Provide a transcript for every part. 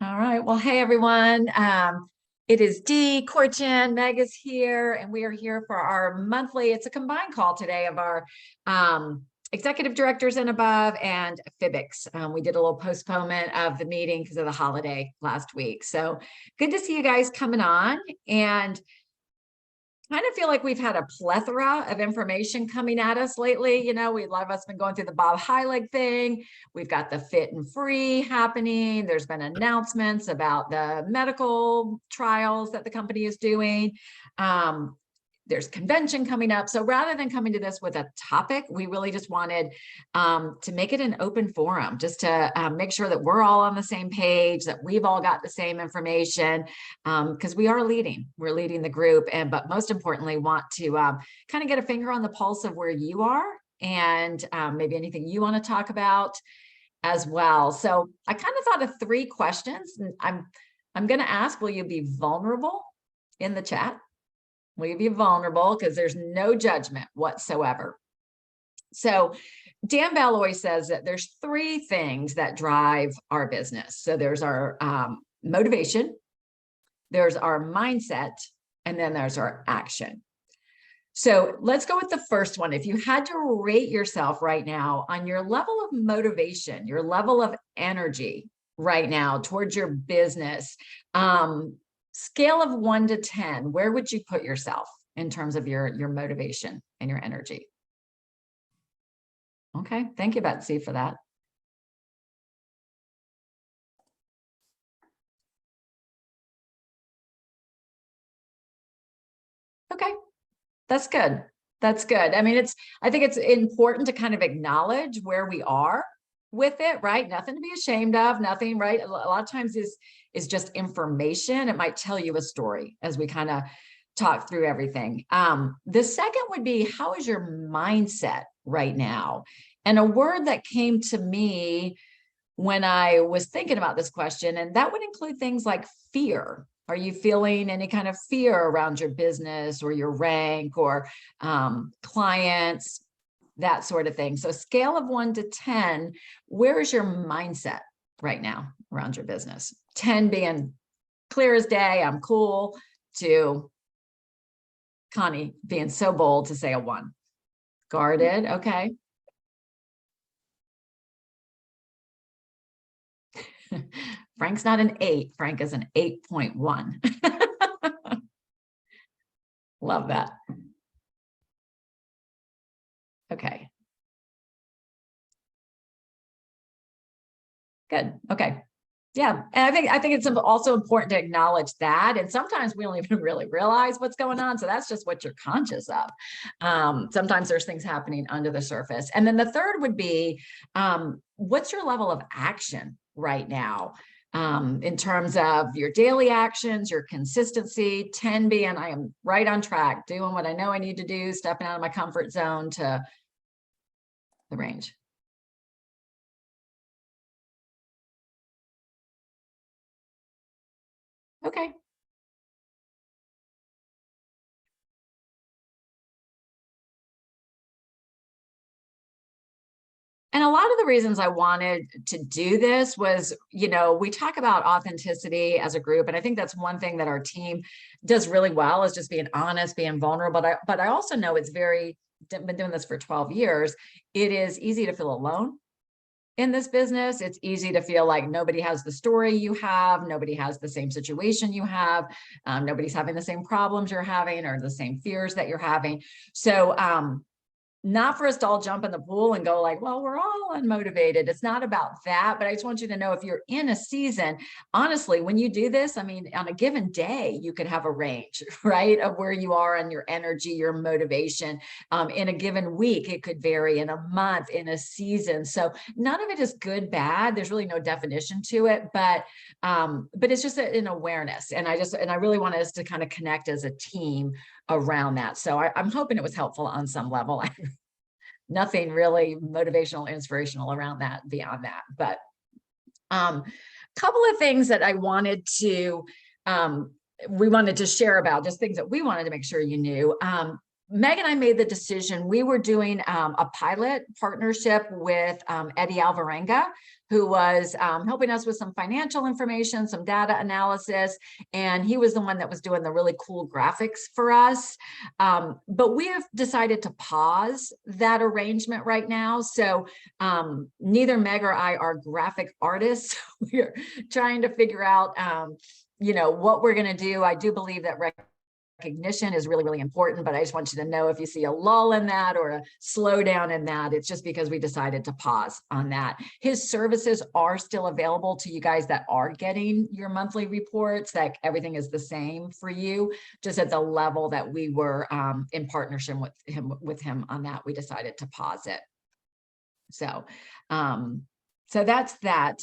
All right. Well, hey, everyone. It is Dee Korchan. Meg is here, and we are here for our monthly, it's a combined call today of our executive directors and above and FIBICS. We did a little postponement of the meeting because of the holiday last week. So good to see you guys coming on. And kind of feel like we've had a plethora of information coming at us lately. You know, a lot of us been going through the Bob Heilig thing. We've got the Fit and Free happening. There's been announcements about the medical trials that the company is doing. There's convention coming up. So rather than coming to this with a topic, we really just wanted to make it an open forum, just to make sure that we're all on the same page, that we've all got the same information, because we're leading the group. But most importantly, want to kind of get a finger on the pulse of where you are and maybe anything you want to talk about as well. So I kind of thought of 3 questions, and I'm going to ask, will you be vulnerable in the chat? Will you be vulnerable? Because there's no judgment whatsoever. So Dan Bell always says that there's 3 things that drive our business. So there's our motivation, there's our mindset, and then there's our action. So let's go with the first one. If you had to rate yourself right now on your level of motivation, your level of energy right now towards your business, scale of 1 to 10, where would you put yourself in terms of your motivation and your energy? Okay, thank you, Betsy, for that. Okay, that's good. That's good. I mean, I think it's important to kind of acknowledge where we are with it, right? Nothing to be ashamed of, nothing, right? A lot of times is just information. It might tell you a story as we kind of talk through everything. The second would be, how is your mindset right now? And a word that came to me when I was thinking about this question, and that would include things like fear. Are you feeling any kind of fear around your business or your rank or clients? That sort of thing. So scale of 1 to 10, where is your mindset right now around your business? 10 being clear as day, I'm cool, to Connie being so bold to say a 1. Guarded, okay. Frank's not an 8, Frank is an 8.1. Love that. Okay. Good. Okay. Yeah. And I think it's also important to acknowledge that. And sometimes we don't even really realize what's going on. So that's just what you're conscious of. Sometimes there's things happening under the surface. And then the third would be, what's your level of action right now? In terms of your daily actions, your consistency, 10 being, I am right on track, doing what I know I need to do, stepping out of my comfort zone, to the range. Okay. And a lot of the reasons I wanted to do this was, you know, we talk about authenticity as a group. And I think that's one thing that our team does really well, is just being honest, being vulnerable. But I also know it's been doing this for 12 years. It is easy to feel alone in this business. It's easy to feel like nobody has the story you have, nobody has the same situation you have, nobody's having the same problems you're having or the same fears that you're having. So not for us to all jump in the pool and go like, well, we're all unmotivated. It's not about that. But I just want you to know, if you're in a season, honestly, when you do this, I mean, on a given day, you could have a range, right, of where you are on your energy, your motivation. In a given week, it could vary, in a month, in a season. So none of it is good, bad. There's really no definition to it, but it's just an awareness. And I really wanted us to kind of connect as a team around that. So I'm hoping it was helpful on some level. Nothing really motivational, inspirational around that, beyond that. But couple of things that I wanted to, we wanted to share about, just things that we wanted to make sure you knew. Meg and I made the decision. We were doing a pilot partnership with Eddie Alvarenga, who was helping us with some financial information, some data analysis, and he was the one that was doing the really cool graphics for us. But we have decided to pause that arrangement right now. So neither Meg or I are graphic artists. We're trying to figure out, what we're going to do. I do believe that recognition is really, really important, but I just want you to know if you see a lull in that or a slowdown in that, it's just because we decided to pause on that. His services are still available to you guys that are getting your monthly reports, that everything is the same for you, just at the level that we were in partnership with him on that, we decided to pause it. So that's that.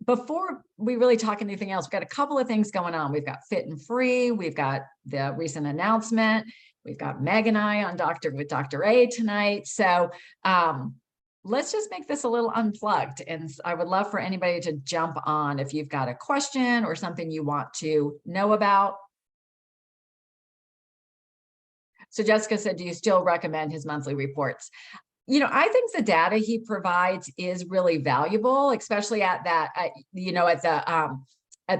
Before we really talk anything else, we've got a couple of things going on. We've got Fit and Free. We've got the recent announcement. We've got Meg and I on with Dr. A tonight. So let's just make this a little unplugged. And I would love for anybody to jump on if you've got a question or something you want to know about. So Jessica said, do you still recommend his monthly reports? I think the data he provides is really valuable, especially at that, at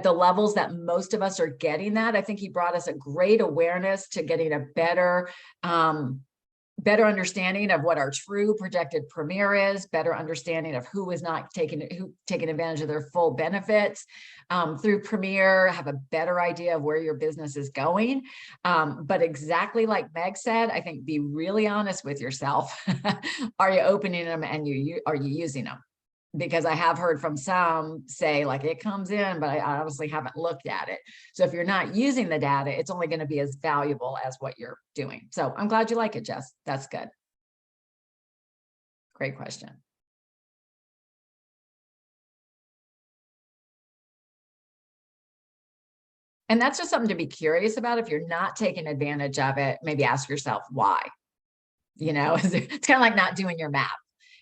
the levels that most of us are getting that. I think he brought us a great awareness to getting a better understanding of what our true projected premier is, better understanding of who is not taking advantage of their full benefits through Premier, have a better idea of where your business is going. But exactly like Meg said, I think be really honest with yourself. Are you opening them and are you using them? Because I have heard from some say like it comes in, but I obviously haven't looked at it. So if you're not using the data, it's only going to be as valuable as what you're doing. So I'm glad you like it, Jess. That's good. Great question. And that's just something to be curious about. If you're not taking advantage of it, maybe ask yourself why. It's kind of like not doing your map.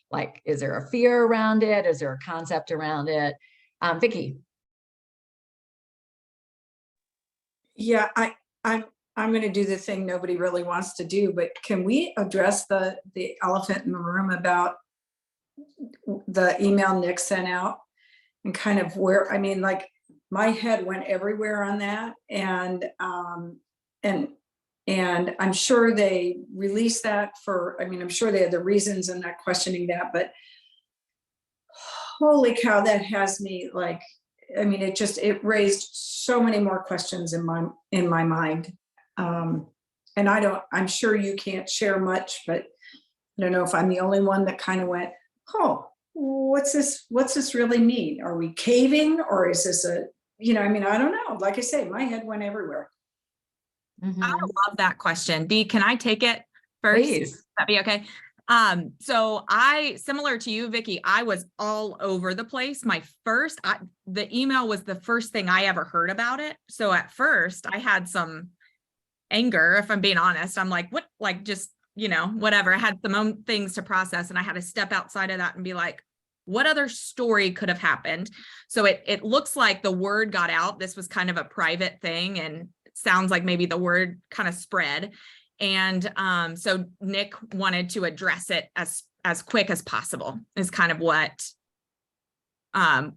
Like, is there a fear around it? Is there a concept around it? Vicki. Yeah, I'm going to do the thing nobody really wants to do, but can we address the elephant in the room about the email Nick sent out and kind of where, like my head went everywhere on that. And I'm sure they released that I'm sure they had the reasons. I'm not questioning that, but holy cow, that has me like, it raised so many more questions in my mind. And I'm sure you can't share much, but I don't know if I'm the only one that kind of went, oh, what's this really mean? Are we caving, or is this I don't know. Like I say, my head went everywhere. Mm-hmm. I love that question. Dee, can I take it first? Please. Would that be okay? So similar to you, Vicki, I was all over the place. The email was the first thing I ever heard about it. So at first I had some anger, if I'm being honest. I'm like, what, like, just, whatever. I had some own things to process, and I had to step outside of that and be like, what other story could have happened? So it looks like the word got out. This was kind of a private thing, and it sounds like maybe the word kind of spread. And so Nick wanted to address it as quick as possible, is kind of what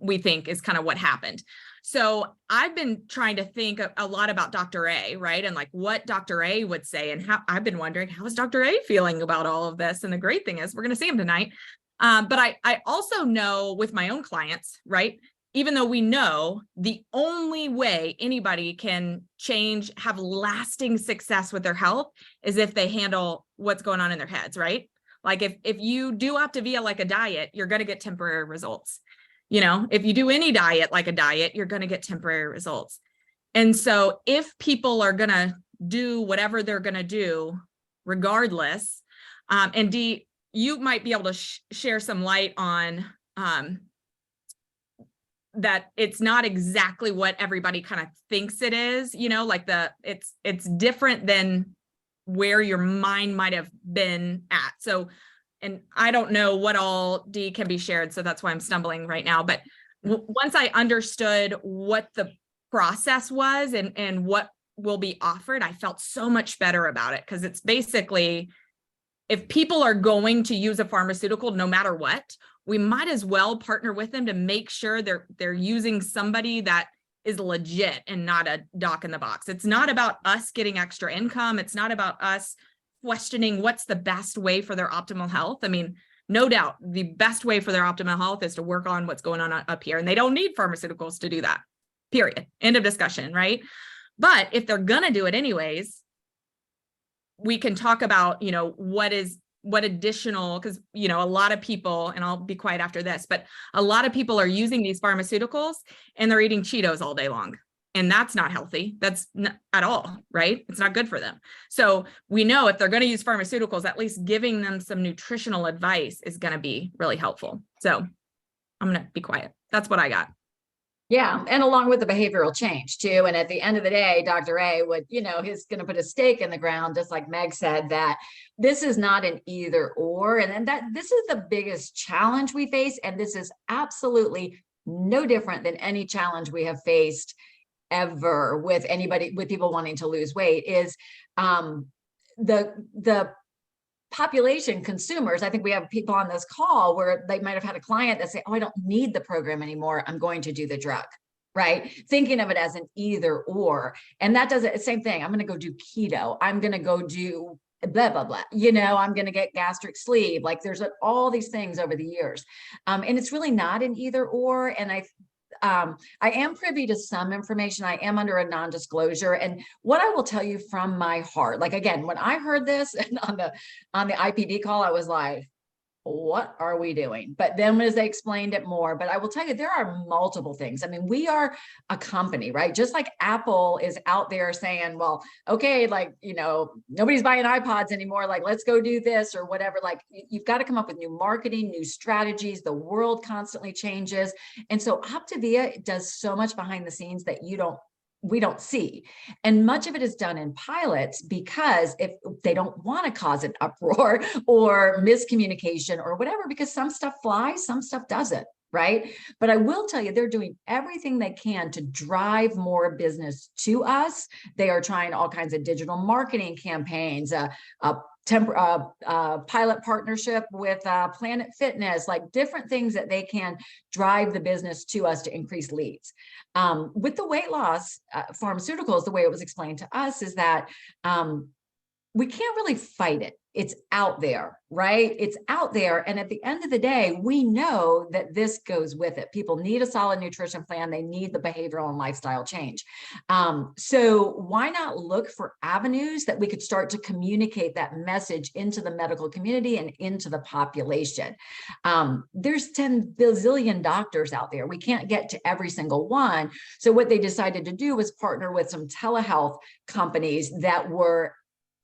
we think is kind of what happened. So I've been trying to think a lot about Dr. A, right? And like what Dr. A would say, and how I've been wondering, how is Dr. A feeling about all of this? And the great thing is we're going to see him tonight. But I also know with my own clients, right? Even though we know the only way anybody can have lasting success with their health is if they handle what's going on in their heads, right? Like if you do Optavia like a diet, you're going to get temporary results. If you do any diet like a diet, you're going to get temporary results. And so if people are going to do whatever they're going to do, regardless, and Dee, you might be able to share some light on that it's not exactly what everybody kind of thinks it is, like it's different than where your mind might have been at. So, and I don't know what all Dee can be shared, so that's why I'm stumbling right now. But once I understood what the process was and what will be offered, I felt so much better about it, because it's basically, if people are going to use a pharmaceutical, no matter what, we might as well partner with them to make sure they're using somebody that is legit and not a doc in the box. It's not about us getting extra income. It's not about us questioning what's the best way for their optimal health. I mean, no doubt the best way for their optimal health is to work on what's going on up here, and they don't need pharmaceuticals to do that, period. End of discussion, right? But if they're gonna do it anyways, we can talk about, what additional, because, a lot of people, and I'll be quiet after this, but a lot of people are using these pharmaceuticals and they're eating Cheetos all day long. And that's not healthy. That's not at all, right? It's not good for them. So we know if they're going to use pharmaceuticals, at least giving them some nutritional advice is going to be really helpful. So I'm going to be quiet. That's what I got. Yeah. And along with the behavioral change too. And at the end of the day, Dr. A would, he's going to put a stake in the ground, just like Meg said, that this is not an either or. And then that this is the biggest challenge we face. And this is absolutely no different than any challenge we have faced ever with people wanting to lose weight, is the population, consumers. I think we have people on this call where they might have had a client that say, oh, I don't need the program anymore, I'm going to do the drug, right? Thinking of it as an either or. And that does it, same thing. I'm going to go do keto. I'm going to go do blah, blah, blah. I'm going to get gastric sleeve. Like there's all these things over the years. And it's really not an either or. And I am privy to some information. I am under a non-disclosure. And what I will tell you from my heart, like, again, when I heard this on the IPD call, I was like, what are we doing? But then as they explained it more, but I will tell you, there are multiple things. I mean, we are a company, right? Just like Apple is out there saying, well, okay, like, nobody's buying iPods anymore. Like, let's go do this or whatever. Like, you've got to come up with new marketing, new strategies. The world constantly changes. And so Optavia does so much behind the scenes that we don't see. And much of it is done in pilots, because if they don't want to cause an uproar or miscommunication or whatever, because some stuff flies, some stuff doesn't, right? But I will tell you, they're doing everything they can to drive more business to us. They are trying all kinds of digital marketing campaigns, pilot partnership with Planet Fitness, like different things that they can drive the business to us to increase leads. With the weight loss pharmaceuticals, the way it was explained to us is that we can't really fight it. It's out there, right? It's out there. And at the end of the day, we know that this goes with it. People need a solid nutrition plan. They need the behavioral and lifestyle change. So why not look for avenues that we could start to communicate that message into the medical community and into the population? There's 10 bazillion doctors out there. We can't get to every single one. So what they decided to do was partner with some telehealth companies that were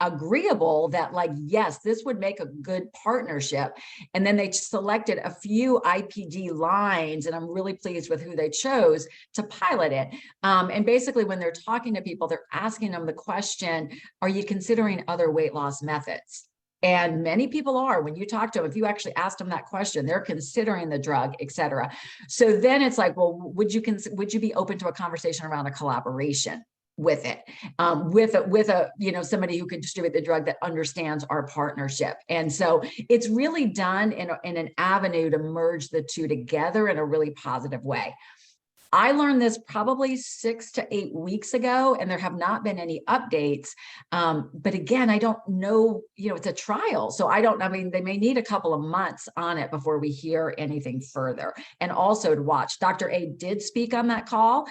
agreeable that, like, yes, this would make a good partnership. And then they selected a few IPD lines, and I'm really pleased with who they chose to pilot it. And basically, when they're talking to people, they're asking them the question, are you considering other weight loss methods? And many people are. When you talk to them, if you actually ask them that question, they're considering the drug, et cetera. So then it's like, well, would you be open to a conversation around a collaboration with it, with a somebody who could distribute the drug that understands our partnership? And so it's really done in an avenue to merge the two together in a really positive way. I learned this probably 6 to 8 weeks ago, and there have not been any updates. But again, I don't know, it's a trial. So they may need a couple of months on it before we hear anything further. And also to watch, Dr. A did speak on that call.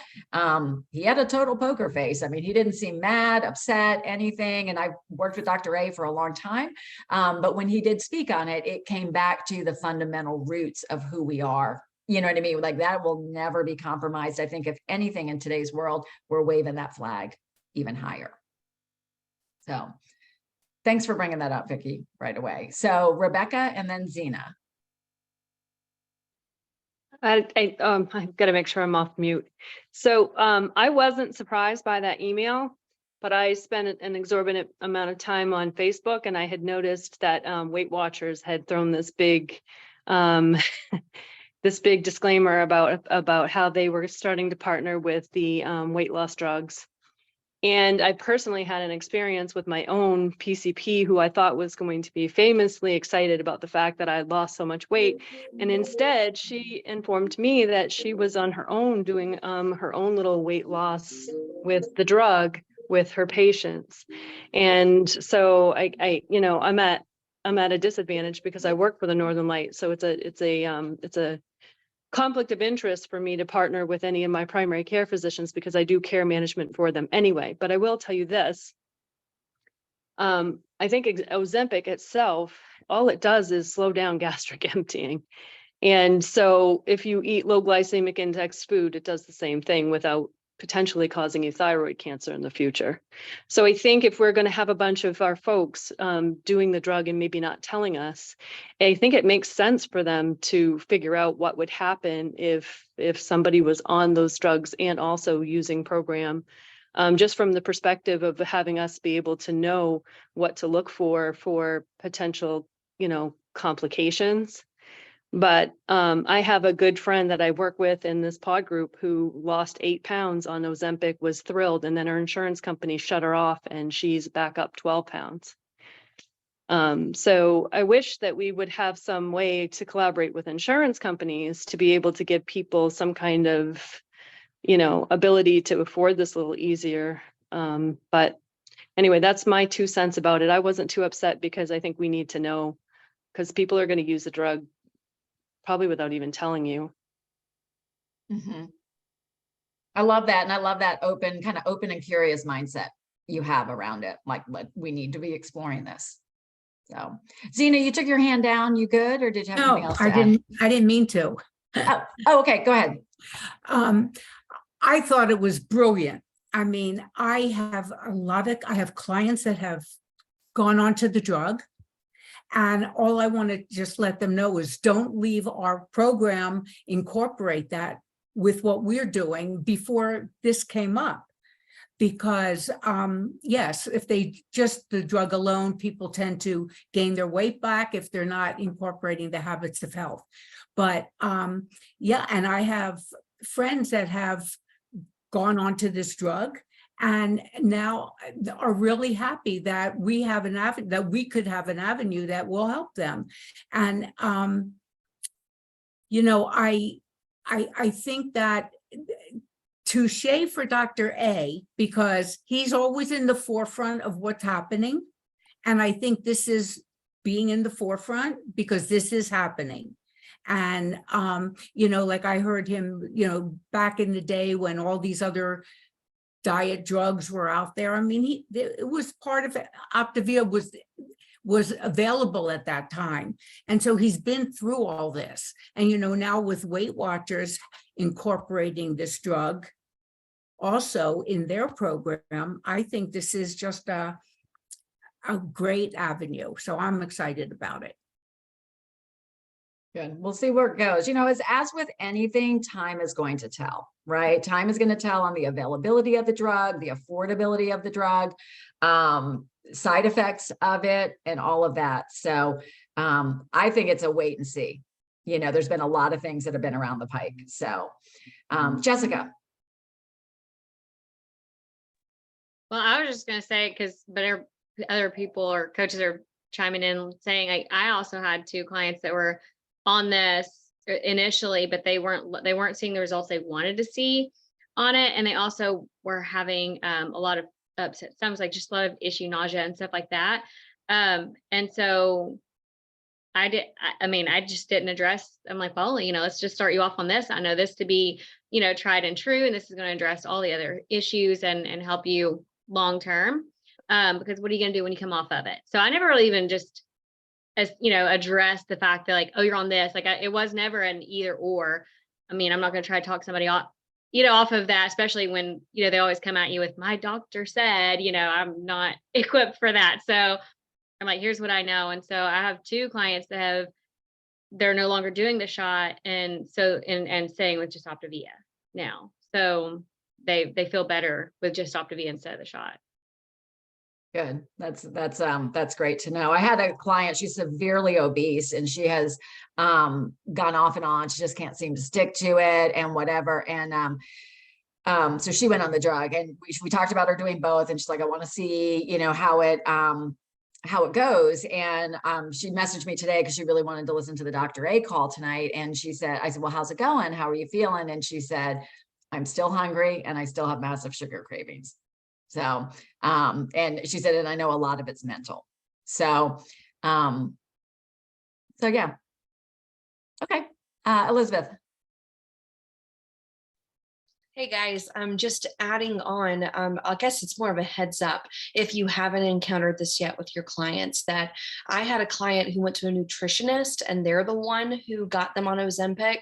He had a total poker face. I mean, he didn't seem mad, upset, anything. And I've worked with Dr. A for a long time. But when he did speak on it, it came back to the fundamental roots of who we are. You know what I mean? Like, that will never be compromised. I think if anything in today's world, we're waving that flag even higher. So thanks for bringing that up, Vicki, right away. So Rebecca and then Zena. I've got to make sure I'm off mute. So I wasn't surprised by that email, but I spent an exorbitant amount of time on Facebook, and I had noticed that Weight Watchers had thrown this big this big disclaimer about how they were starting to partner with the weight loss drugs. And I personally had an experience with my own PCP who I thought was going to be famously excited about the fact that I had lost so much weight. And instead, she informed me that she was on her own doing her own little weight loss with the drug with her patients. And so I'm at a disadvantage because I work for the Northern Light. So it's a conflict of interest for me to partner with any of my primary care physicians because I do care management for them anyway. But I will tell you this. I think Ozempic itself, all it does is slow down gastric emptying. And so if you eat low glycemic index food, it does the same thing without potentially causing you thyroid cancer in the future. So I think if we're going to have a bunch of our folks doing the drug and maybe not telling us, I think it makes sense for them to figure out what would happen if somebody was on those drugs and also using program, just from the perspective of having us be able to know what to look for potential, complications. But I have a good friend that I work with in this pod group who lost 8 pounds on Ozempic, was thrilled, and then her insurance company shut her off and she's back up 12 pounds. So I wish that we would have some way to collaborate with insurance companies to be able to give people some kind of, ability to afford this a little easier. But anyway, that's my 2 cents about it. I wasn't too upset because I think we need to know, because people are going to use the drug probably without even telling you. Mm-hmm. I love that. And I love that open and curious mindset you have around it. Like, we need to be exploring this. So Zena, you took your hand down. You good? Or did you have anything else to add? I didn't mean to. Oh, okay. Go ahead. I thought it was brilliant. I mean, I have clients that have gone on to the drug. And all I want to just let them know is don't leave our program, incorporate that with what we're doing before this came up. Because yes, if they just the drug alone, people tend to gain their weight back if they're not incorporating the habits of health. But yeah, and I have friends that have gone on to this drug and now are really happy that we have an avenue, that we could have an avenue that will help them. And I think that touche for Dr. A, because he's always in the forefront of what's happening. And I think this is being in the forefront because this is happening. And, like I heard him, back in the day when all these other diet drugs were out there. I mean, it was part of it. Optavia was available at that time. And so he's been through all this. And, now with Weight Watchers incorporating this drug also in their program, I think this is just a great avenue. So I'm excited about it. Good. We'll see where it goes. As with anything, time is going to tell, right? Time is going to tell on the availability of the drug, the affordability of the drug, side effects of it, and all of that. So I think it's a wait and see. There's been a lot of things that have been around the pike. So Jessica. Well, I was just going to say, because other people or coaches are chiming in saying, I also had 2 clients that were on this initially, but they weren't seeing the results they wanted to see on it. And they also were having a lot of upset, sounds like just a lot of issue, nausea and stuff like that. And so I just didn't address, I'm like, well, let's just start you off on this. I know this to be, tried and true, and this is going to address all the other issues and help you long-term. Because what are you going to do when you come off of it? So I never really even just, address the fact that like, oh, you're on this, it was never an either or. I mean, I'm not going to try to talk somebody off, off of that, especially when, they always come at you with my doctor said, I'm not equipped for that. So I'm like, here's what I know. And so I have 2 clients that they're no longer doing the shot. And so, and staying with just Optavia now. So they feel better with just Optavia instead of the shot. Good. That's great to know. I had a client, she's severely obese and she has gone off and on. She just can't seem to stick to it and whatever. And So she went on the drug, and we talked about her doing both, and she's like, I want to see, you know, how it goes. And she messaged me today because she really wanted to listen to the Dr. A call tonight. And she said, I said, well, how's it going? How are you feeling? And she said, I'm still hungry and I still have massive sugar cravings. So, and she said, and I know a lot of it's mental. So, yeah. Okay. Elizabeth. Hey guys, I'm just adding on, I guess it's more of a heads up if you haven't encountered this yet with your clients, that I had a client who went to a nutritionist and they're the one who got them on Ozempic.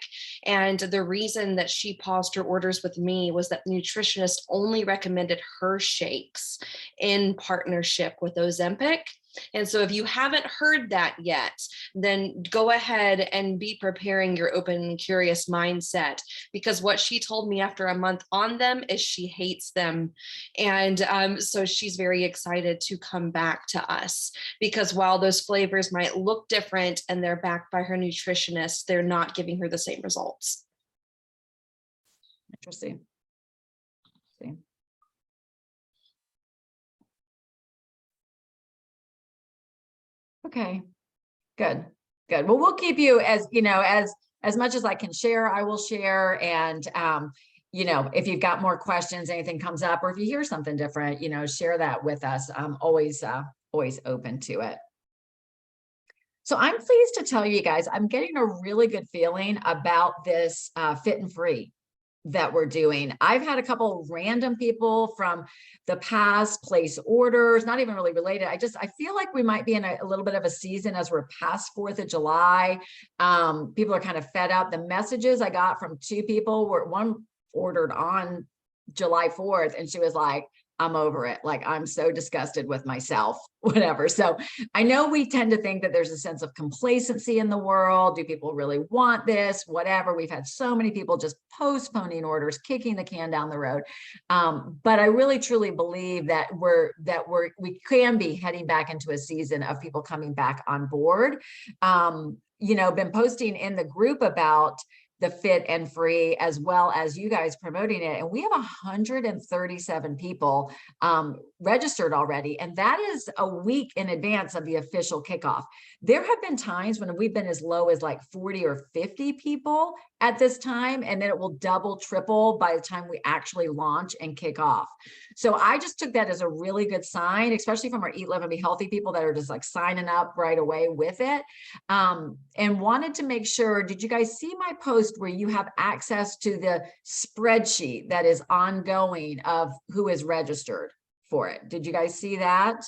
And the reason that she paused her orders with me was that the nutritionist only recommended her shakes in partnership with Ozempic. And so if you haven't heard that yet, then go ahead and be preparing your open and curious mindset, because what she told me after a month on them is she hates them. And so she's very excited to come back to us, because while those flavors might look different and they're backed by her nutritionist, they're not giving her the same results. Interesting. Okay, good. Well, we'll keep you, as you know, as much as I can share, I will share. And you know, if you've got more questions, anything comes up, or if you hear something different, you know, share that with us. I'm always open to it. So I'm pleased to tell you guys, I'm getting a really good feeling about this Fit and Free that we're doing. I've had a couple random people from the past place orders, not even really related. I feel like we might be in a little bit of a season as we're past 4th of July. People are kind of fed up. The messages I got from 2 people were, one ordered on July 4th, and she was like, I'm over it. Like, I'm so disgusted with myself, whatever. So I know we tend to think that there's a sense of complacency in the world. Do people really want this? Whatever. We've had so many people just postponing orders, kicking the can down the road. But I really truly believe that we can be heading back into a season of people coming back on board. You know, been posting in the group about the Fit and Free, as well as you guys promoting it. And we have 137 people registered already. And that is a week in advance of the official kickoff. There have been times when we've been as low as like 40 or 50 people at this time, and then it will double, triple by the time we actually launch and kick off. So I just took that as a really good sign, especially from our Eat, Live, and Be Healthy people that are just like signing up right away with it. And wanted to make sure, did you guys see my post where you have access to the spreadsheet that is ongoing of who is registered for it? Did you guys see that?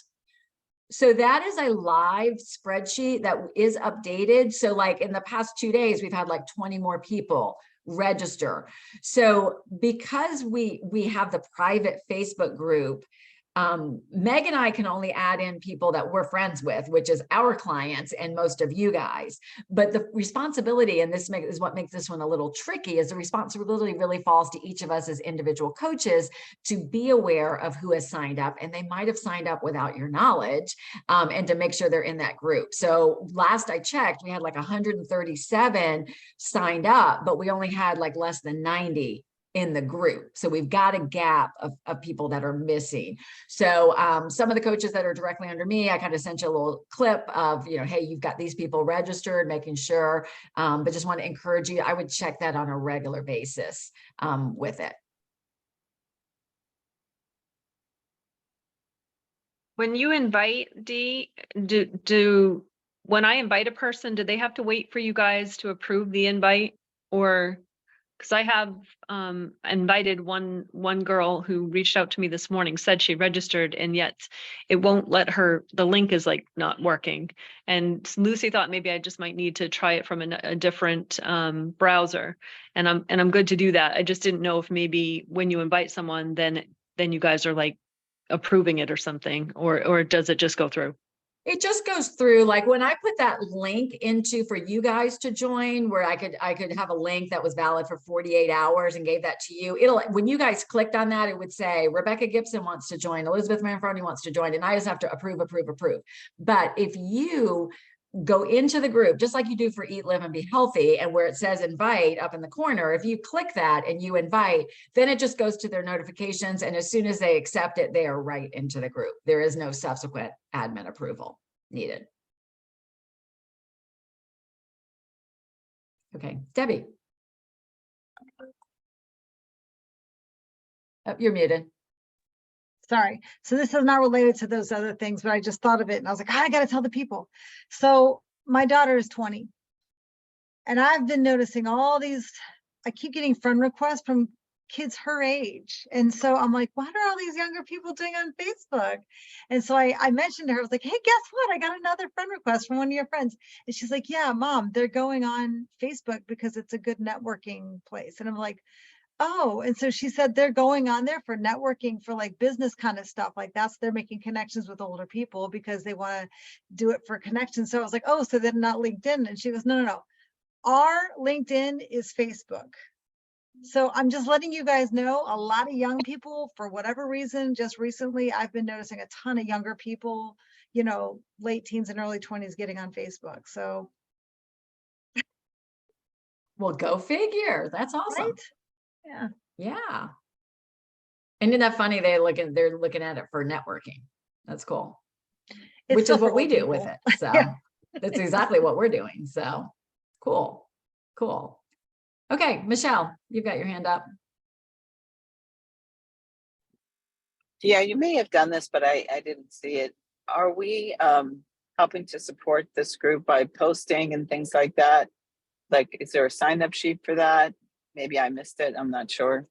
So that is a live spreadsheet that is updated. So like in the past 2 days, we've had like 20 more people register. So because we have the private Facebook group, Meg and I can only add in people that we're friends with, which is our clients and most of you guys. But the responsibility, and this is what makes this one a little tricky, is the responsibility really falls to each of us as individual coaches to be aware of who has signed up, and they might have signed up without your knowledge, and to make sure they're in that group. So last I checked, we had like 137 signed up, but we only had like less than 90 in the group. So we've got a gap of people that are missing. So some of the coaches that are directly under me, I kind of sent you a little clip of, you know, hey, you've got these people registered, making sure, but just want to encourage you, I would check that on a regular basis with it. When you invite, Dee, when I invite a person, do they have to wait for you guys to approve the invite? Or, because I have invited one girl who reached out to me this morning, said she registered, and yet it won't let her, the link is like not working. And Lucy thought maybe I just might need to try it from a different browser. And I'm good to do that. I just didn't know if maybe when you invite someone, then you guys are like approving it or something, or does it just go through? It just goes through. Like when I put that link into for you guys to join, where I could have a link that was valid for 48 hours and gave that to you. When you guys clicked on that, it would say Rebecca Gibson wants to join, Elizabeth Manfroni wants to join, and I just have to approve. But if you go into the group, just like you do for Eat, Live, and Be Healthy, and where it says invite up in the corner, if you click that and you invite, then it just goes to their notifications. And as soon as they accept it, they are right into the group. There is no subsequent admin approval needed. Okay, Debbie. Oh, you're muted. Sorry. So this is not related to those other things, but I just thought of it and I was like, I got to tell the people. So my daughter is 20 and I've been noticing all these, I keep getting friend requests from kids her age. And so I'm like, what are all these younger people doing on Facebook? And so I mentioned to her, I was like, hey, guess what? I got another friend request from one of your friends. And she's like, yeah, Mom, they're going on Facebook because it's a good networking place. And I'm like, oh, and so she said they're going on there for networking for like business kind of stuff. Like they're making connections with older people because they want to do it for connections. So I was like, oh, so they're not LinkedIn. And she goes, no. Our LinkedIn is Facebook. So I'm just letting you guys know, a lot of young people, for whatever reason, just recently, I've been noticing a ton of younger people, you know, late teens and early 20s getting on Facebook. So. Well, go figure. That's awesome. Right? Yeah. Yeah. And isn't that funny? They're looking at it for networking. That's cool. It's Which still is for what we old do with people. it. So Yeah. that's exactly what we're doing. So cool. Okay, Michelle, you've got your hand up. Yeah, you may have done this, but I didn't see it. Are we helping to support this group by posting and things like that? Like, is there a sign-up sheet for that? Maybe I missed it. I'm not sure.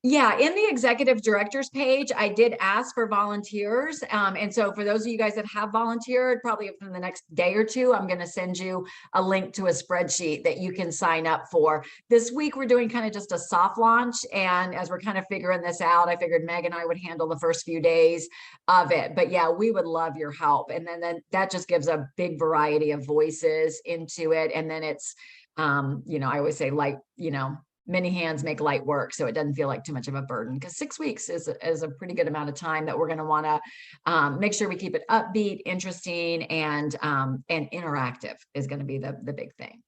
Yeah, in the executive directors page, I did ask for volunteers. And so for those of you guys that have volunteered, probably within the next day or two, I'm going to send you a link to a spreadsheet that you can sign up for. This week, we're doing kind of just a soft launch. And as we're kind of figuring this out, I figured Meg and I would handle the first few days of it. But yeah, we would love your help. And then that just gives a big variety of voices into it. And then it's, you know, I always say like, you know, many hands make light work, so it doesn't feel like too much of a burden, because 6 weeks is a pretty good amount of time that we're going to want to make sure we keep it upbeat, interesting, and interactive is going to be the big thing.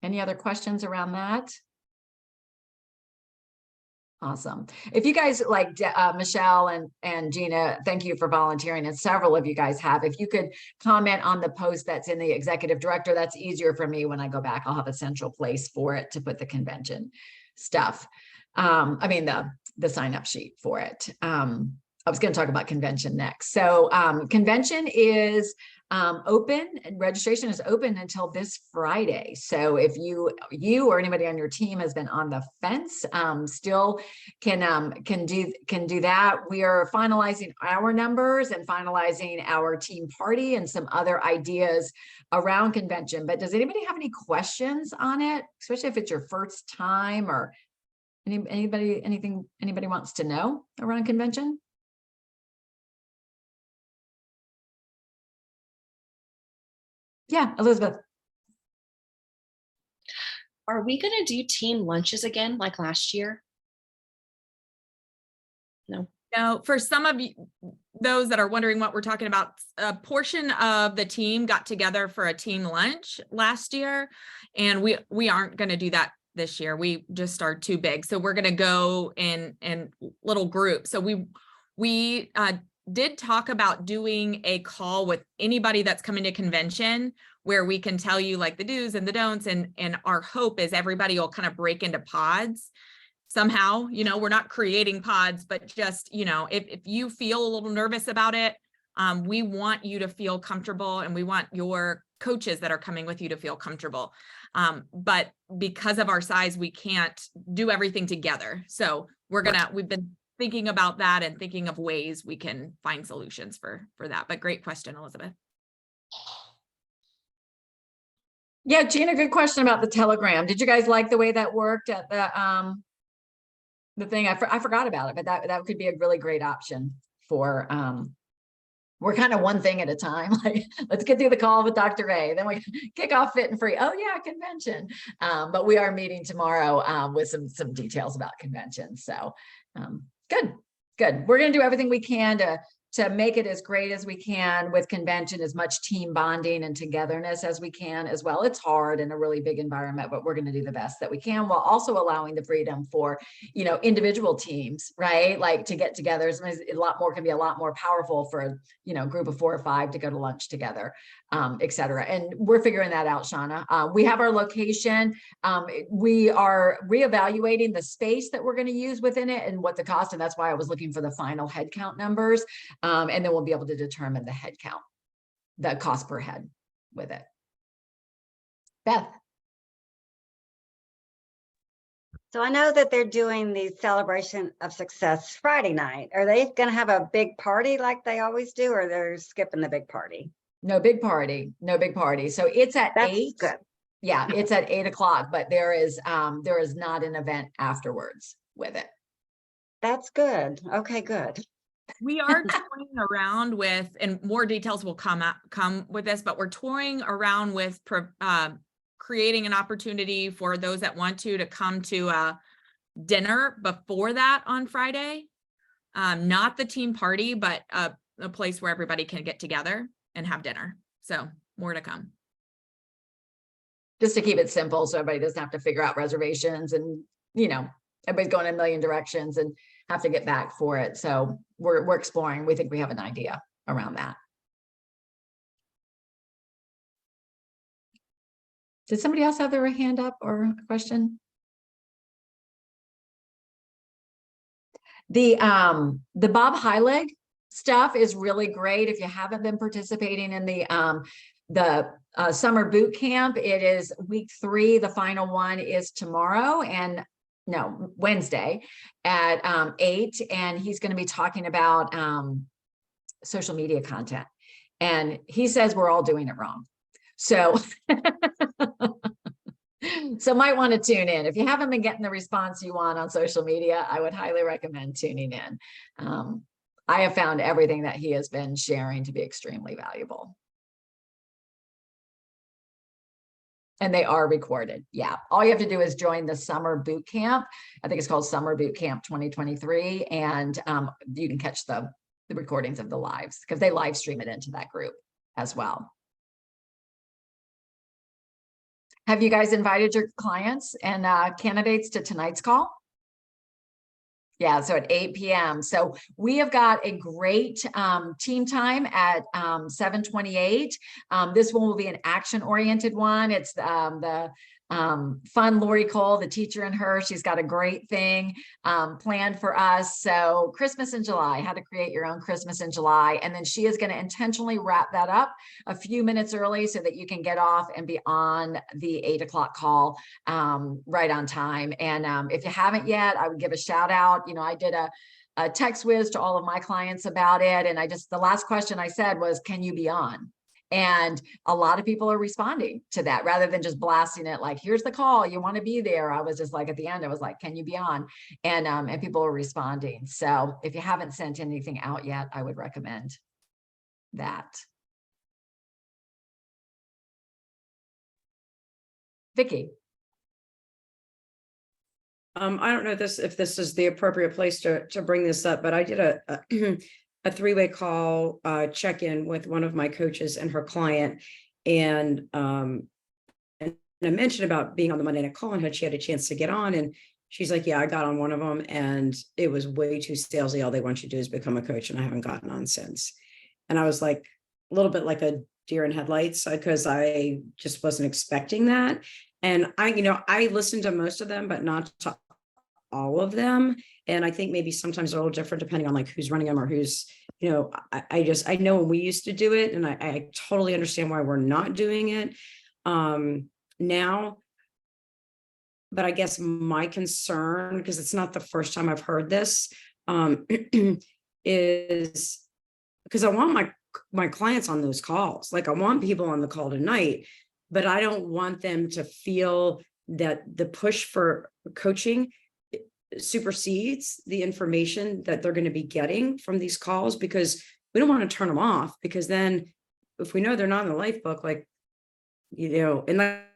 Any other questions around that? Awesome. If you guys like Michelle and Gina, thank you for volunteering, and several of you guys have. If you could comment on the post that's in the executive director, that's easier for me when I go back. I'll have a central place for it to put the convention stuff. I mean the sign up sheet for it. I was going to talk about convention next. So convention is open, and registration is open until this Friday. So if you or anybody on your team has been on the fence, still can do that. We are finalizing our numbers and finalizing our team party and some other ideas around convention. But does anybody have any questions on it, especially if it's your first time, or anybody wants to know around convention? Yeah, Elizabeth. Are we going to do team lunches again like last year? No. Now, for some of you, those that are wondering what we're talking about, a portion of the team got together for a team lunch last year, and we aren't going to do that this year. We just are too big, so we're going to go in little groups. So we did talk about doing a call with anybody that's coming to convention, where we can tell you like the do's and the don'ts, and our hope is everybody will kind of break into pods somehow. You know, we're not creating pods, but just, you know, if you feel a little nervous about it, we want you to feel comfortable, and we want your coaches that are coming with you to feel comfortable. But because of our size, we can't do everything together. So we've been thinking about that and thinking of ways we can find solutions for that. But great question, Elizabeth. Yeah, Gina, good question about the Telegram. Did you guys like the way that worked at the thing? I forgot about it, but that could be a really great option for, we're kind of one thing at a time. Like, let's get through the call with Dr. A, then we kick off Fit and Free. Oh yeah, convention. But we are meeting tomorrow with some details about convention. So good. Good. We're going to do everything we can to make it as great as we can with convention, as much team bonding and togetherness as we can as well. It's hard in a really big environment, but we're going to do the best that we can while also allowing the freedom for, individual teams, right? Like to get together. Can be a lot more powerful for a, group of 4 or 5 to go to lunch together, et cetera. And we're figuring that out, Shauna. We have our location. We are reevaluating the space that we're going to use within it and what the cost, and that's why I was looking for the final head count numbers. And then we'll be able to determine the head count, the cost per head with it. Beth. So I know that they're doing the celebration of success Friday night. Are they going to have a big party like they always do, or they're skipping the big party? No big party, no big party. So it's at That's 8. good. Yeah, it's at 8 o'clock, but there is not an event afterwards with it. That's good. Okay, good. We are toying around with, and more details will come with this, but we're toying around with creating an opportunity for those that want to come to a dinner before that on Friday. Not the team party, but a place where everybody can get together and have dinner. So more to come. Just to keep it simple, so everybody doesn't have to figure out reservations and, everybody's going in a million directions and have to get back for it. So we're exploring. We think we have an idea around that. Did somebody else have their hand up or a question? The Bob Heilig stuff is really great. If you haven't been participating in the summer boot camp, it is week 3. The final one is tomorrow Wednesday at 8. And he's going to be talking about social media content. And he says we're all doing it wrong. So, so might want to tune in. If you haven't been getting the response you want on social media, I would highly recommend tuning in. I have found everything that he has been sharing to be extremely valuable. And they are recorded. Yeah. All you have to do is join the summer boot camp. I think it's called Summer Boot Camp 2023. And you can catch the recordings of the lives because they live stream it into that group as well. Have you guys invited your clients and candidates to tonight's call? Yeah, so at 8 p.m. So we have got a great team time at 7:28. This one will be an action-oriented one. It's the fun Lori Cole, the teacher in her. She's got a great thing planned for us. So Christmas in July, how to create your own Christmas in July. And then she is going to intentionally wrap that up a few minutes early so that you can get off and be on the 8 o'clock call right on time. And if you haven't yet, I would give a shout out. I did a text whiz to all of my clients about it. And the last question I said was, can you be on? And a lot of people are responding to that rather than just blasting it like, here's the call, you want to be there. I was just like, at the end, I was like, can you be on? And people are responding. So if you haven't sent anything out yet, I would recommend that. Vicki. I don't know if this is the appropriate place to bring this up, but I did a 3-way call check-in with one of my coaches and her client, and I mentioned about being on the Monday night call and she had a chance to get on, and she's like, yeah, I got on one of them and it was way too salesy. All they want you to do is become a coach, and I haven't gotten on since. And I was like a little bit like a deer in headlights because I just wasn't expecting that. And I listened to most of them, but not to all of them. And I think maybe sometimes they're a little different depending on like who's running them or who's, I know when we used to do it, and I totally understand why we're not doing it now. But I guess my concern, because it's not the first time I've heard this, is because I want my clients on those calls. Like I want people on the call tonight, but I don't want them to feel that the push for coaching supersedes the information that they're going to be getting from these calls, because we don't want to turn them off, because then if we know they're not in the life book, and like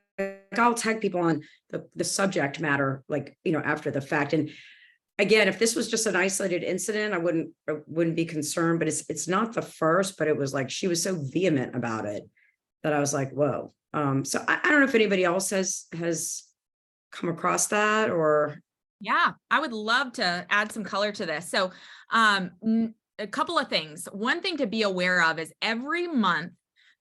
I'll tag people on the subject matter, after the fact. And again, if this was just an isolated incident, I wouldn't be concerned, but it's not the first, but it was like, she was so vehement about it that I was like, whoa. So I don't know if anybody else has come across that or. Yeah, I would love to add some color to this. So a couple of things. One thing to be aware of is every month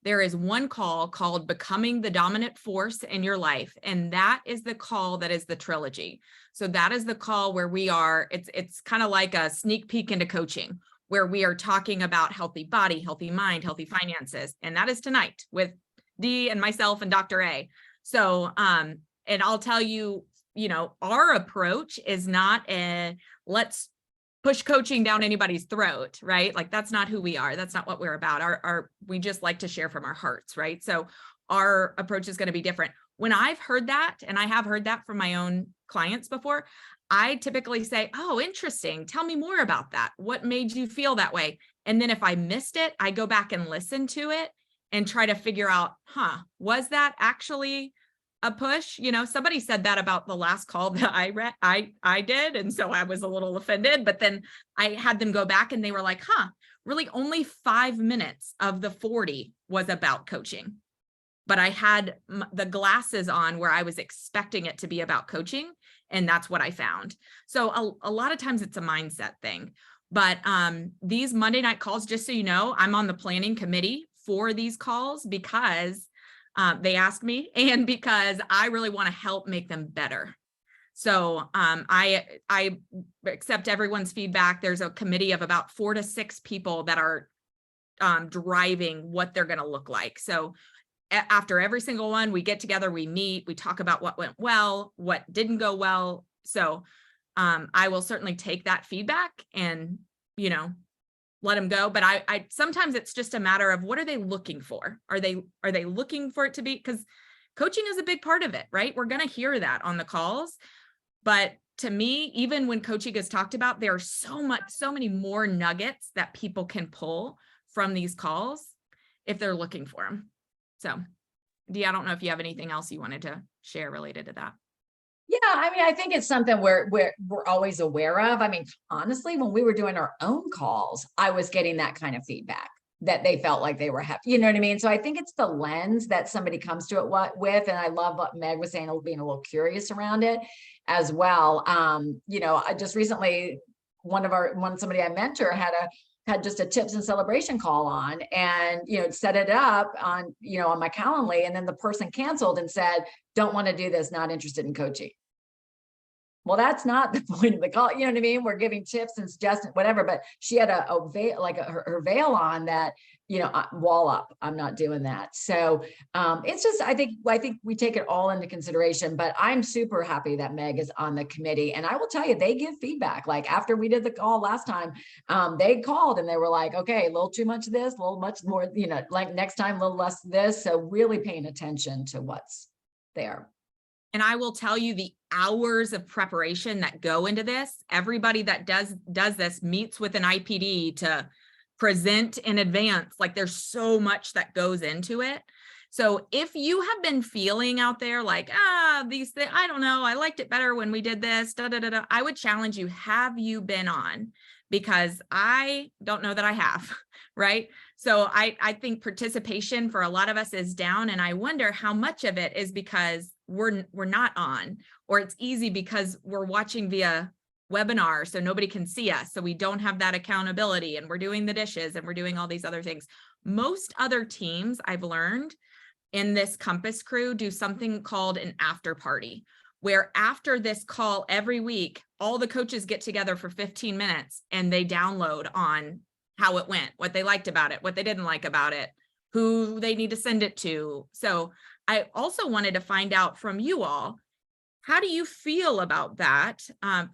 there is one call called Becoming the Dominant Force in Your Life. And that is the call that is the trilogy. So that is the call where we are, it's kind of like a sneak peek into coaching, where we are talking about healthy body, healthy mind, healthy finances. And that is tonight with Dee and myself and Dr. A. So, and I'll tell you, our approach is not let's push coaching down anybody's throat, right? Like that's not who we are. That's not what we're about. We just like to share from our hearts, right? So our approach is going to be different. When I've heard that, and I have heard that from my own clients before, I typically say, oh, interesting. Tell me more about that. What made you feel that way? And then if I missed it, I go back and listen to it and try to figure out, was that actually a push? Somebody said that about the last call that I did. And so I was a little offended, but then I had them go back and they were like, really only 5 minutes of the 40 was about coaching. But I had the glasses on where I was expecting it to be about coaching. And that's what I found. So a lot of times it's a mindset thing, but these Monday night calls, just so you know, I'm on the planning committee for these calls because they asked me and because I really want to help make them better. So I accept everyone's feedback. There's a committee of about 4 to 6 people that are driving what they're going to look like. So after every single one, we get together, we meet, we talk about what went well, what didn't go well. So I will certainly take that feedback and, let them go. But I sometimes it's just a matter of what are they looking for? Are they looking for it to be, because coaching is a big part of it, right? We're going to hear that on the calls. But to me, even when coaching is talked about, there are so many more nuggets that people can pull from these calls if they're looking for them. So, Dee, I don't know if you have anything else you wanted to share related to that. Yeah, I think it's something we're always aware of. Honestly, when we were doing our own calls, I was getting that kind of feedback that they felt like they were happy. You know what I mean? So I think it's the lens that somebody comes to it with. And I love what Meg was saying, being a little curious around it as well. I just recently, somebody I mentor had just a tips and celebration call on and, set it up on, on my Calendly. And then the person canceled and said, don't want to do this, not interested in coaching. Well, that's not the point of the call. You know what I mean? We're giving tips and suggestions, whatever, but she had a veil, like her veil on that, wall up. I'm not doing that. So it's just, I think we take it all into consideration, but I'm super happy that Meg is on the committee. And I will tell you, they give feedback. Like after we did the call last time, they called and they were like, okay, a little too much of this, a little much more, like next time, a little less of this. So really paying attention to what's there. And I will tell you the hours of preparation that go into this. Everybody that does this meets with an IPD to present in advance. Like there's so much that goes into it. So if you have been feeling out there like, these things, I don't know, I liked it better when we did this, I would challenge you, have you been on? Because I don't know that I have, right? So I think participation for a lot of us is down. And I wonder how much of it is because we're not on, or it's easy because we're watching via webinar, so nobody can see us. So we don't have that accountability and we're doing the dishes and we're doing all these other things. Most other teams I've learned in this Compass crew do something called an after party, where after this call every week, all the coaches get together for 15 minutes and they download on how it went, what they liked about it, what they didn't like about it, who they need to send it to. So I also wanted to find out from you all, how do you feel about that?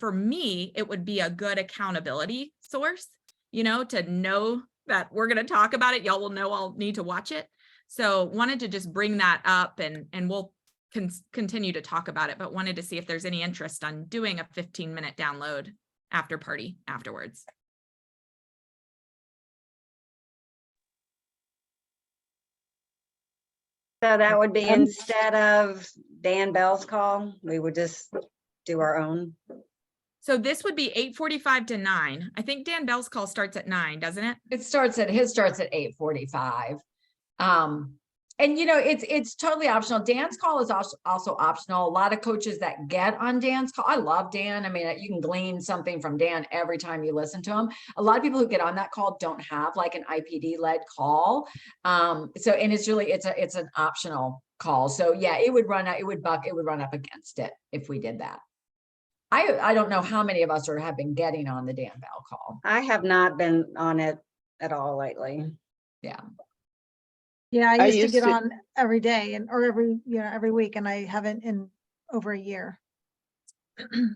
For me, it would be a good accountability source, to know that we're going to talk about it. Y'all will know I'll need to watch it. So wanted to just bring that up and we'll continue to talk about it, but wanted to see if there's any interest on doing a 15-minute download after party afterwards. So that would be instead of Dan Bell's call, we would just do our own. So this would be 8:45 to 9. I think Dan Bell's call starts at 9, doesn't it? His starts at 8:45. And you know, it's totally optional. Dan's call is also optional. A lot of coaches that get on Dan's call, I love Dan. I mean, you can glean something from Dan every time you listen to him. A lot of people who get on that call don't have like an IPD led call. And it's really, it's an optional call. So yeah, it would run up against it if we did that. I don't know how many of us have been getting on the Dan Bell call. I have not been on it at all lately. Yeah. Yeah, I used to used get to- on every day or every week, and I haven't in over a year.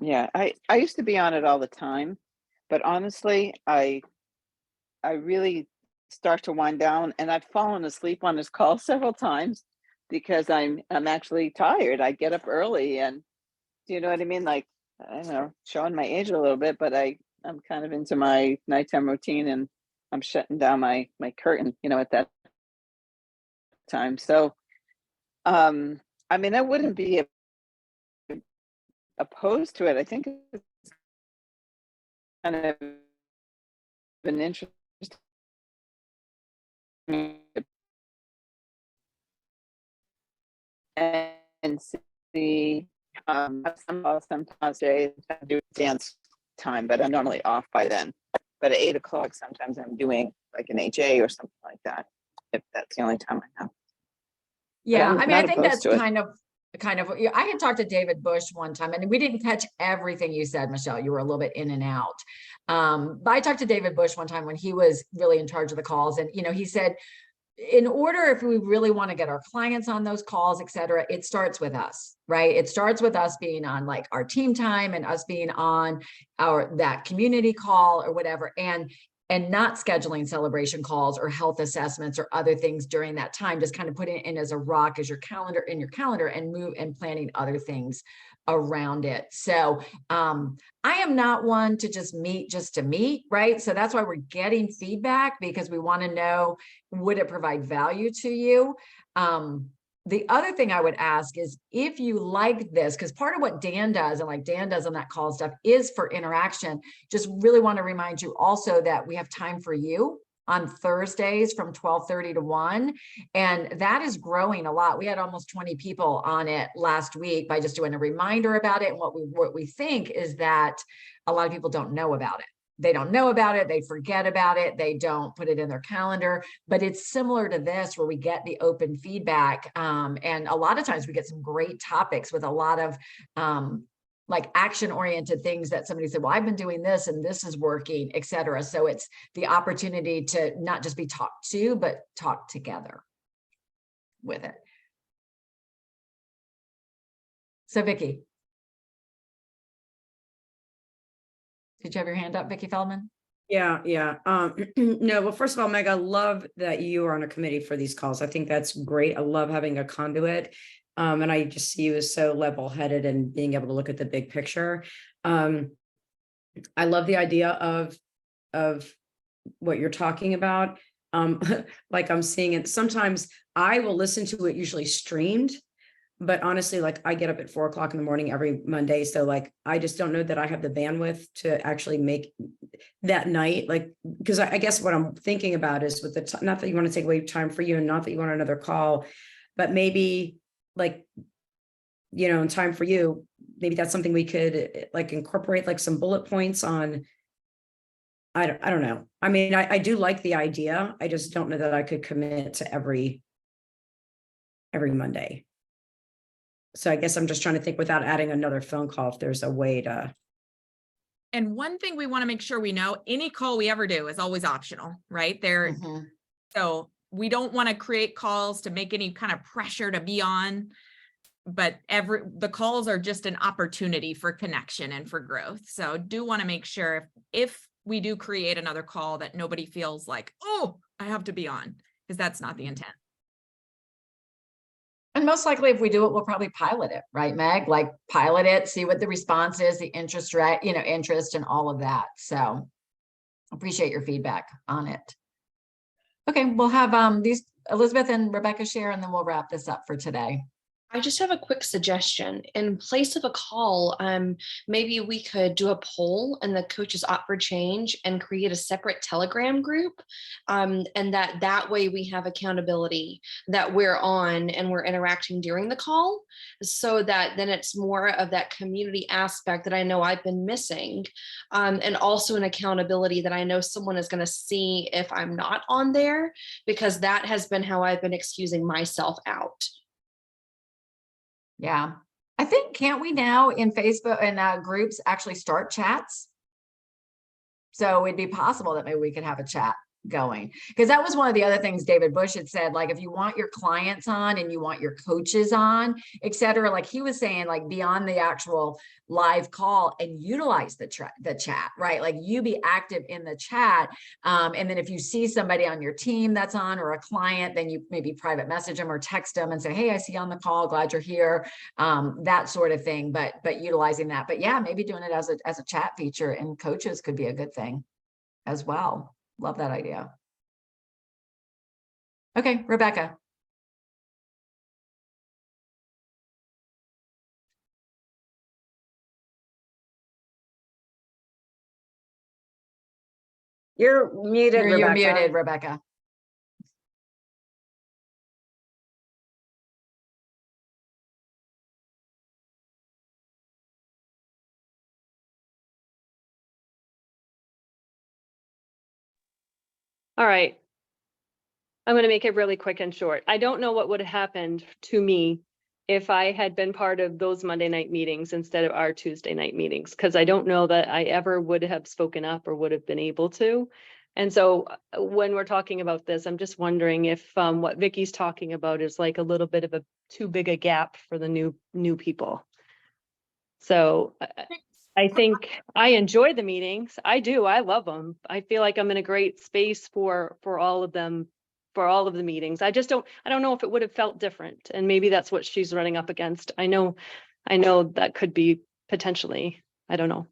Yeah, I used to be on it all the time, but honestly, I really start to wind down, and I've fallen asleep on this call several times because I'm actually tired. I get up early, and do you know what I mean? Like, I don't know, showing my age a little bit, but I'm kind of into my nighttime routine, and I'm shutting down my curtain, at that time. So, I mean, I wouldn't be opposed to it. I think it's kind of an interesting and see sometimes I do dance time, but I'm normally off by then. But at 8 o'clock, sometimes I'm doing like an HA or something like that, if that's the only time I have. Yeah, I'm I mean, I not think opposed that's to it. kind of, I had talked to David Bush one time, and we didn't catch everything you said, Michelle. You were a little bit in and out. But I talked to David Bush one time when he was really in charge of the calls, and he said, in order, if we really want to get our clients on those calls, et cetera, it starts with us, right? It starts with us being on like our team time and us being on that community call or whatever, and not scheduling celebration calls or health assessments or other things during that time, just kind of putting it in as a rock as your calendar and planning other things around it. So I am not one to just meet, right? So that's why we're getting feedback, because we want to know, would it provide value to you? The other thing I would ask is, if you like this, because part of what Dan does and like Dan does on that call stuff is for interaction, just really want to remind you also that we have time for you on Thursdays from 12:30 to 1. And that is growing a lot. We had almost 20 people on it last week by just doing a reminder about it. And what we think is that a lot of people don't know about it. They don't know about it. They forget about it. They don't put it in their calendar, but it's similar to this where we get the open feedback. And a lot of times we get some great topics with a lot of like action-oriented things that somebody said, well, I've been doing this and this is working, et cetera. So it's the opportunity to not just be talked to, but talk together with it. So Vicki. Did you have your hand up, Vicki Feldman? Yeah. No, well, first of all, Meg, I love that you are on a committee for these calls. I think that's great. I love having a conduit. And I just see you as so level-headed and being able to look at the big picture. I love the idea of what you're talking about. Like I'm seeing it. Sometimes I will listen to it, usually streamed, but honestly, like I get up at 4 o'clock in the morning every Monday. So like, I just don't know that I have the bandwidth to actually make that night. Like, because I guess what I'm thinking about is with the, not that you want to take away time for you and not that you want another call, but maybe like, in time for you, maybe that's something we could like incorporate like some bullet points on. I don't know. I mean, I do like the idea. I just don't know that I could commit to every Monday. So I guess I'm just trying to think without adding another phone call, if there's a way to. And one thing we want to make sure we know, any call we ever do is always optional, right? So we don't want to create calls to make any kind of pressure to be on, but the calls are just an opportunity for connection and for growth. So do want to make sure if we do create another call that nobody feels like, oh, I have to be on, because that's not the intent. And most likely if we do it, we'll probably pilot it, right, Meg? Like pilot it, see what the response is, the interest rate, interest and all of that. So appreciate your feedback on it. Okay, we'll have these Elizabeth and Rebecca share, and then we'll wrap this up for today. I just have a quick suggestion. In place of a call, maybe we could do a poll and the coaches opt for change and create a separate Telegram group. And that way we have accountability that we're on and we're interacting during the call, so that then it's more of that community aspect that I know I've been missing. And also an accountability that I know someone is going to see if I'm not on there, because that has been how I've been excusing myself out. Yeah. I think, can't we now in Facebook and groups actually start chats? So it'd be possible that maybe we could have a chat going, because that was one of the other things David Bush had said, like if you want your clients on and you want your coaches on, et cetera, like he was saying, like beyond the actual live call and utilize the chat, right? Like you be active in the chat. And then if you see somebody on your team that's on, or a client, then you maybe private message them or text them and say, hey, I see you on the call, glad you're here, that sort of thing, but utilizing that. But yeah, maybe doing it as a chat feature and coaches could be a good thing as well. Love that idea. Okay, Rebecca. You're muted, You're Rebecca. muted, Rebecca. All right. I'm going to make it really quick and short. I don't know what would have happened to me if I had been part of those Monday night meetings instead of our Tuesday night meetings, because I don't know that I ever would have spoken up or would have been able to. And so when we're talking about this, I'm just wondering if what Vicki's talking about is like a little bit of a too big a gap for the new people. So I think I enjoy the meetings. I do. I love them. I feel like I'm in a great space for all of them, for all of the meetings. I don't know if it would have felt different. And maybe that's what she's running up against. I know that could be potentially, I don't know.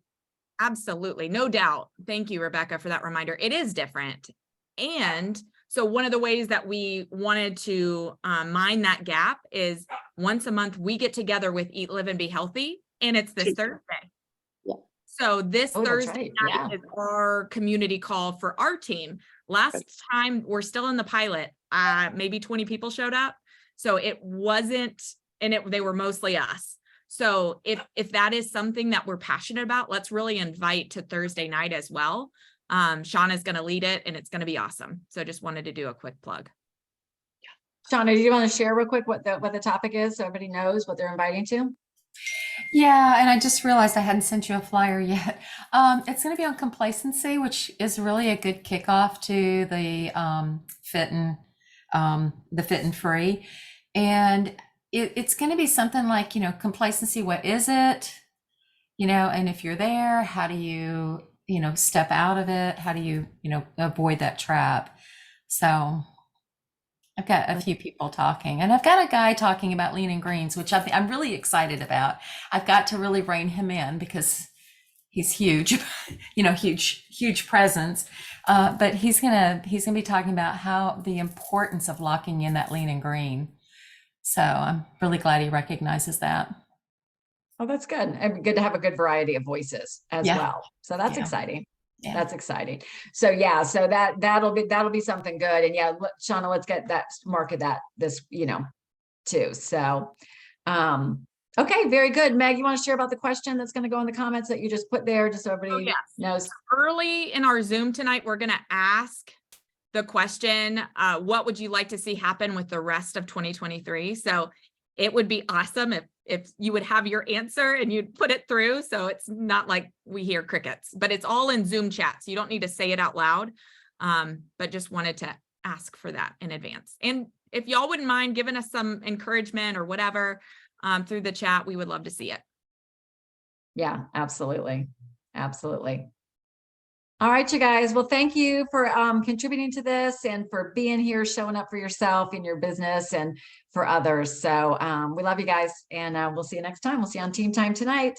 Absolutely. No doubt. Thank you, Rebecca, for that reminder. It is different. And so one of the ways that we wanted to mine that gap is once a month, we get together with Eat, Live, and Be Healthy. And it's this Thursday. Yeah. So this Thursday right. night is our community call for our team. Last time, we're still in the pilot, maybe 20 people showed up. So it wasn't, and they were mostly us. So if that is something that we're passionate about, let's really invite to Thursday night as well. Shauna's going to lead it and it's going to be awesome. So just wanted to do a quick plug. Shauna, do you want to share real quick what the topic is so everybody knows what they're inviting to? Yeah, and I just realized I hadn't sent you a flyer yet. It's going to be on complacency, which is really a good kickoff to the fit and free, and it's going to be something like, complacency. What is it? And if you're there, how do you step out of it? How do you avoid that trap? So I've got a few people talking, and I've got a guy talking about lean and greens, which I'm really excited about. I've got to really rein him in because he's huge, huge presence. But he's gonna be talking about how the importance of locking in that lean and green. So I'm really glad he recognizes that. Oh, that's good. And good to have a good variety of voices as well. So that's exciting. Yeah. That's exciting. So yeah, so that'll be something good. And yeah, Shauna, let's get that market this, too. So, okay, very good. Meg, you want to share about the question that's going to go in the comments that you just put there, just so everybody knows? Early in our Zoom tonight, we're going to ask the question, what would you like to see happen with the rest of 2023? So it would be awesome if you would have your answer and you'd put it through. So it's not like we hear crickets, but it's all in Zoom chat. So you don't need to say it out loud. But just wanted to ask for that in advance. And if y'all wouldn't mind giving us some encouragement or whatever through the chat, we would love to see it. Yeah, absolutely. Absolutely. All right, you guys. Well, thank you for contributing to this and for being here, showing up for yourself in your business and for others. So we love you guys, and we'll see you next time. We'll see you on Team Time tonight.